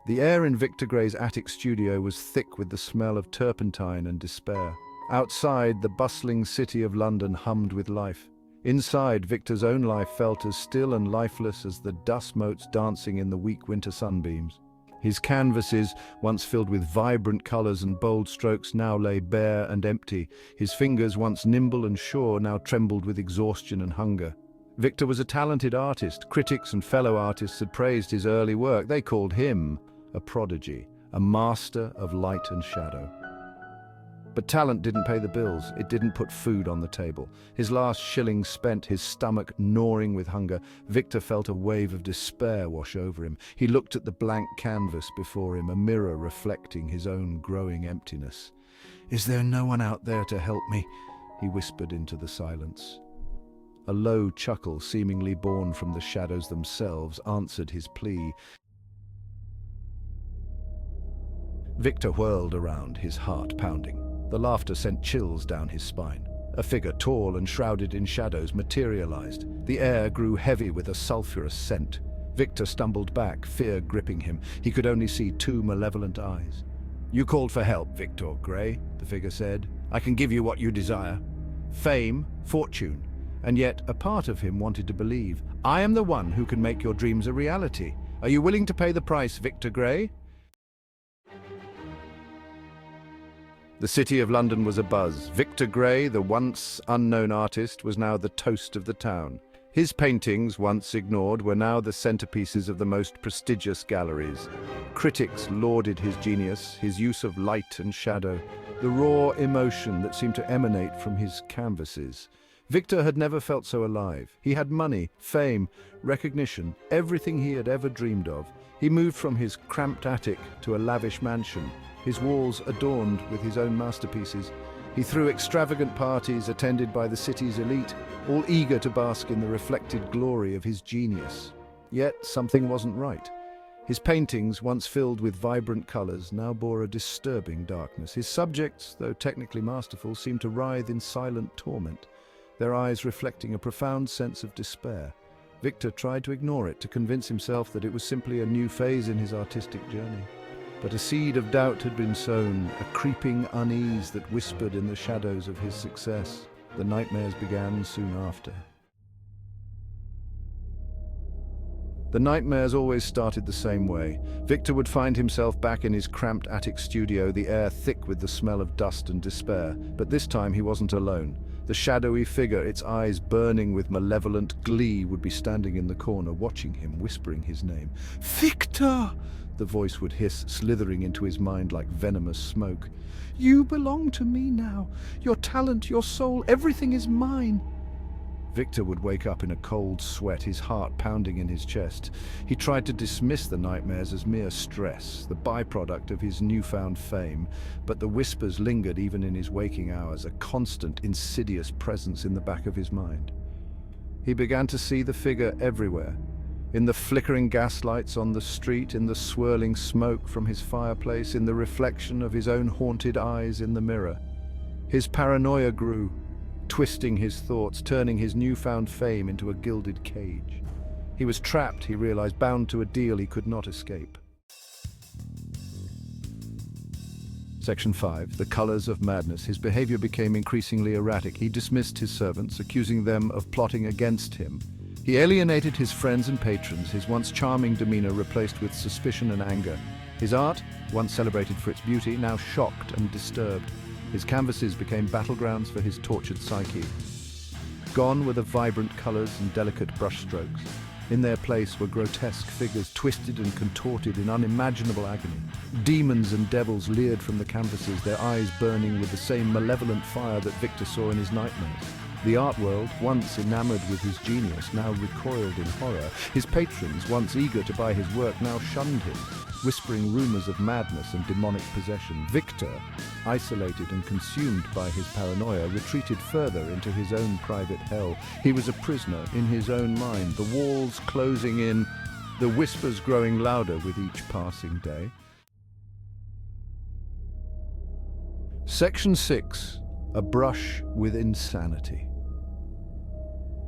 The air in Victor Gray's attic studio was thick with the smell of turpentine and despair. Outside, the bustling city of London hummed with life. Inside, Victor's own life felt as still and lifeless as the dust motes dancing in the weak winter sunbeams. His canvases, once filled with vibrant colors and bold strokes, now lay bare and empty. His fingers, once nimble and sure, now trembled with exhaustion and hunger. Victor was a talented artist. Critics and fellow artists had praised his early work. They called him a prodigy, a master of light and shadow. But talent didn't pay the bills. It didn't put food on the table. His last shilling spent, his stomach gnawing with hunger, Victor felt a wave of despair wash over him. He looked at the blank canvas before him, a mirror reflecting his own growing emptiness. "Is there no one out there to help me?" he whispered into the silence. A low chuckle, seemingly born from the shadows themselves, answered his plea. Victor whirled around, his heart pounding. The laughter sent chills down his spine. A figure tall and shrouded in shadows materialized. The air grew heavy with a sulphurous scent. Victor stumbled back, fear gripping him. He could only see two malevolent eyes. "You called for help, Victor Gray," the figure said. "I can give you what you desire. Fame, fortune." And yet a part of him wanted to believe. "I am the one who can make your dreams a reality. Are you willing to pay the price, Victor Gray?" The city of London was abuzz. Victor Gray, the once unknown artist, was now the toast of the town. His paintings, once ignored, were now the centerpieces of the most prestigious galleries. Critics lauded his genius, his use of light and shadow, the raw emotion that seemed to emanate from his canvases. Victor had never felt so alive. He had money, fame, recognition, everything he had ever dreamed of. He moved from his cramped attic to a lavish mansion, his walls adorned with his own masterpieces. He threw extravagant parties attended by the city's elite, all eager to bask in the reflected glory of his genius. Yet something wasn't right. His paintings, once filled with vibrant colors, now bore a disturbing darkness. His subjects, though technically masterful, seemed to writhe in silent torment, their eyes reflecting a profound sense of despair. Victor tried to ignore it, to convince himself that it was simply a new phase in his artistic journey. But a seed of doubt had been sown, a creeping unease that whispered in the shadows of his success. The nightmares began soon after. The nightmares always started the same way. Victor would find himself back in his cramped attic studio, the air thick with the smell of dust and despair. But this time he wasn't alone. The shadowy figure, its eyes burning with malevolent glee, would be standing in the corner, watching him, whispering his name. "Victor!" the voice would hiss, slithering into his mind like venomous smoke. "You belong to me now. Your talent, your soul, everything is mine." Victor would wake up in a cold sweat, his heart pounding in his chest. He tried to dismiss the nightmares as mere stress, the byproduct of his newfound fame, but the whispers lingered even in his waking hours, a constant, insidious presence in the back of his mind. He began to see the figure everywhere, in the flickering gaslights on the street, in the swirling smoke from his fireplace, in the reflection of his own haunted eyes in the mirror. His paranoia grew, twisting his thoughts, turning his newfound fame into a gilded cage. He was trapped, he realized, bound to a deal he could not escape. Section 5. The Colors of Madness. His behavior became increasingly erratic. He dismissed his servants, accusing them of plotting against him. He alienated his friends and patrons, his once charming demeanor replaced with suspicion and anger. His art, once celebrated for its beauty, now shocked and disturbed. His canvases became battlegrounds for his tortured psyche. Gone were the vibrant colors and delicate brushstrokes. In their place were grotesque figures, twisted and contorted in unimaginable agony. Demons and devils leered from the canvases, their eyes burning with the same malevolent fire that Victor saw in his nightmares. The art world, once enamored with his genius, now recoiled in horror. His patrons, once eager to buy his work, now shunned him, whispering rumors of madness and demonic possession. Victor, isolated and consumed by his paranoia, retreated further into his own private hell. He was a prisoner in his own mind, the walls closing in, the whispers growing louder with each passing day. Section 6. A Brush with Insanity.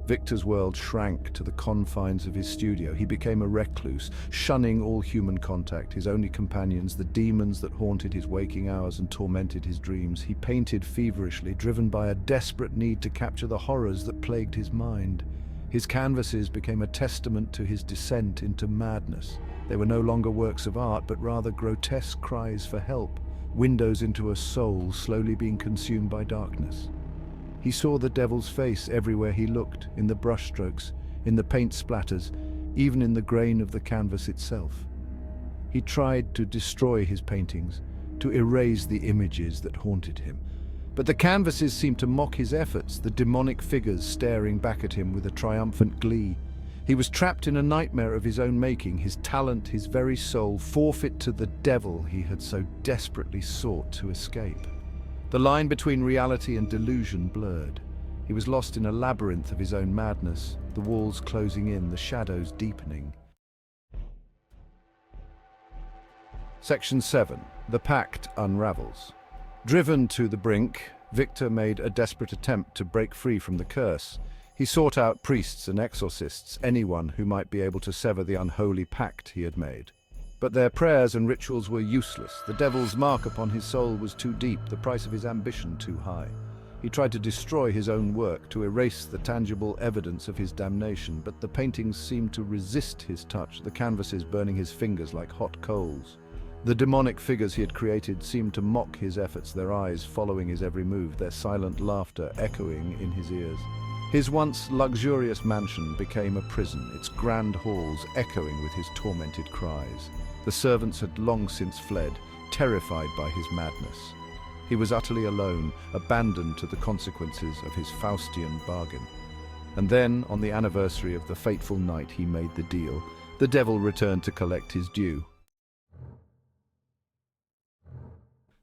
Victor's world shrank to the confines of his studio. He became a recluse, shunning all human contact. His only companions, the demons that haunted his waking hours and tormented his dreams. He painted feverishly, driven by a desperate need to capture the horrors that plagued his mind. His canvases became a testament to his descent into madness. They were no longer works of art, but rather grotesque cries for help, windows into a soul slowly being consumed by darkness. He saw the devil's face everywhere he looked, in the brushstrokes, in the paint splatters, even in the grain of the canvas itself. He tried to destroy his paintings, to erase the images that haunted him. But the canvases seemed to mock his efforts, the demonic figures staring back at him with a triumphant glee. He was trapped in a nightmare of his own making, his talent, his very soul, forfeit to the devil he had so desperately sought to escape. The line between reality and delusion blurred. He was lost in a labyrinth of his own madness, the walls closing in, the shadows deepening. Section 7. The Pact unravels. Driven to the brink, Victor made a desperate attempt to break free from the curse. He sought out priests and exorcists, anyone who might be able to sever the unholy pact he had made. But their prayers and rituals were useless. The devil's mark upon his soul was too deep, the price of his ambition too high. He tried to destroy his own work, to erase the tangible evidence of his damnation, but the paintings seemed to resist his touch, the canvases burning his fingers like hot coals. The demonic figures he had created seemed to mock his efforts, their eyes following his every move, their silent laughter echoing in his ears. His once luxurious mansion became a prison, its grand halls echoing with his tormented cries. The servants had long since fled, terrified by his madness. He was utterly alone, abandoned to the consequences of his Faustian bargain. And then, on the anniversary of the fateful night he made the deal, the devil returned to collect his due.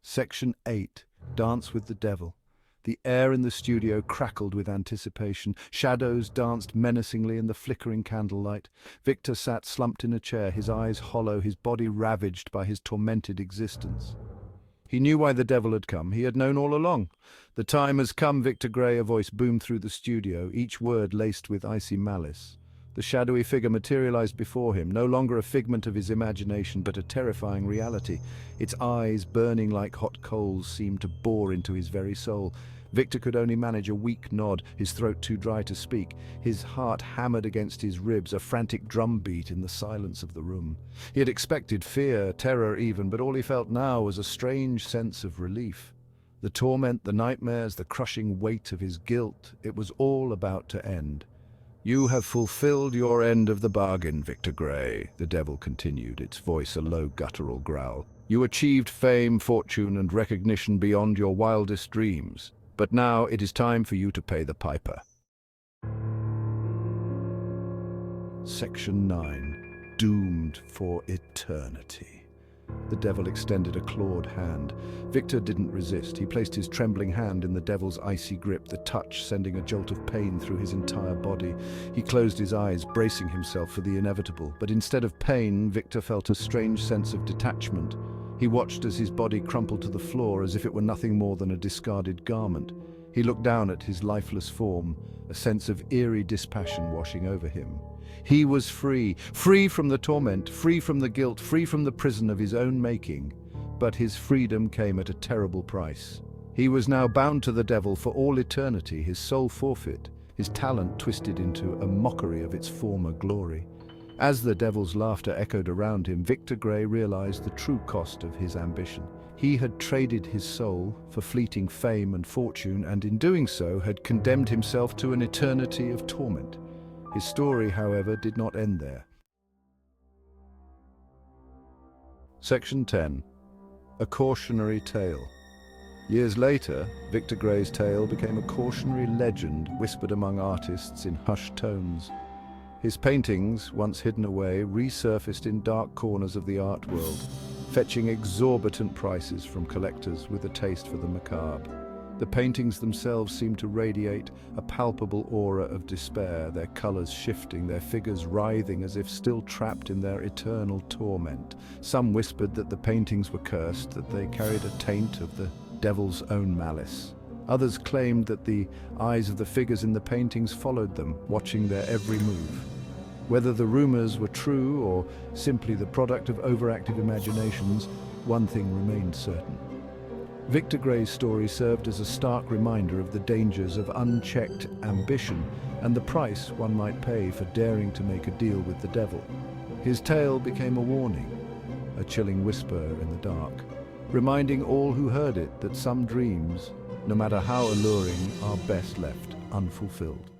Section 8. Dance with the Devil. The air in the studio crackled with anticipation. Shadows danced menacingly in the flickering candlelight. Victor sat slumped in a chair, his eyes hollow, his body ravaged by his tormented existence. He knew why the devil had come. He had known all along. "The time has come, Victor Gray," a voice boomed through the studio, each word laced with icy malice. The shadowy figure materialized before him, no longer a figment of his imagination, but a terrifying reality. Its eyes, burning like hot coals, seemed to bore into his very soul. Victor could only manage a weak nod, his throat too dry to speak. His heart hammered against his ribs, a frantic drumbeat in the silence of the room. He had expected fear, terror even, but all he felt now was a strange sense of relief. The torment, the nightmares, the crushing weight of his guilt, it was all about to end. "You have fulfilled your end of the bargain, Victor Gray," the devil continued, its voice a low guttural growl. "You achieved fame, fortune, and recognition beyond your wildest dreams. But now it is time for you to pay the piper." Section 9. Doomed for eternity. The devil extended a clawed hand. Victor didn't resist. He placed his trembling hand in the devil's icy grip, the touch sending a jolt of pain through his entire body. He closed his eyes, bracing himself for the inevitable. But instead of pain, Victor felt a strange sense of detachment. He watched as his body crumpled to the floor as if it were nothing more than a discarded garment. He looked down at his lifeless form, a sense of eerie dispassion washing over him. He was free, free from the torment, free from the guilt, free from the prison of his own making. But his freedom came at a terrible price. He was now bound to the devil for all eternity, his soul forfeit, his talent twisted into a mockery of its former glory. As the devil's laughter echoed around him, Victor Gray realized the true cost of his ambition. He had traded his soul for fleeting fame and fortune, and in doing so had condemned himself to an eternity of torment. His story, however, did not end there. Section 10. A Cautionary Tale. Years later, Victor Gray's tale became a cautionary legend whispered among artists in hushed tones. His paintings, once hidden away, resurfaced in dark corners of the art world, fetching exorbitant prices from collectors with a taste for the macabre. The paintings themselves seemed to radiate a palpable aura of despair, their colors shifting, their figures writhing as if still trapped in their eternal torment. Some whispered that the paintings were cursed, that they carried a taint of the devil's own malice. Others claimed that the eyes of the figures in the paintings followed them, watching their every move. Whether the rumors were true or simply the product of overactive imaginations, one thing remained certain. Victor Gray's story served as a stark reminder of the dangers of unchecked ambition and the price one might pay for daring to make a deal with the devil. His tale became a warning, a chilling whisper in the dark, reminding all who heard it that some dreams, no matter how alluring, are best left unfulfilled.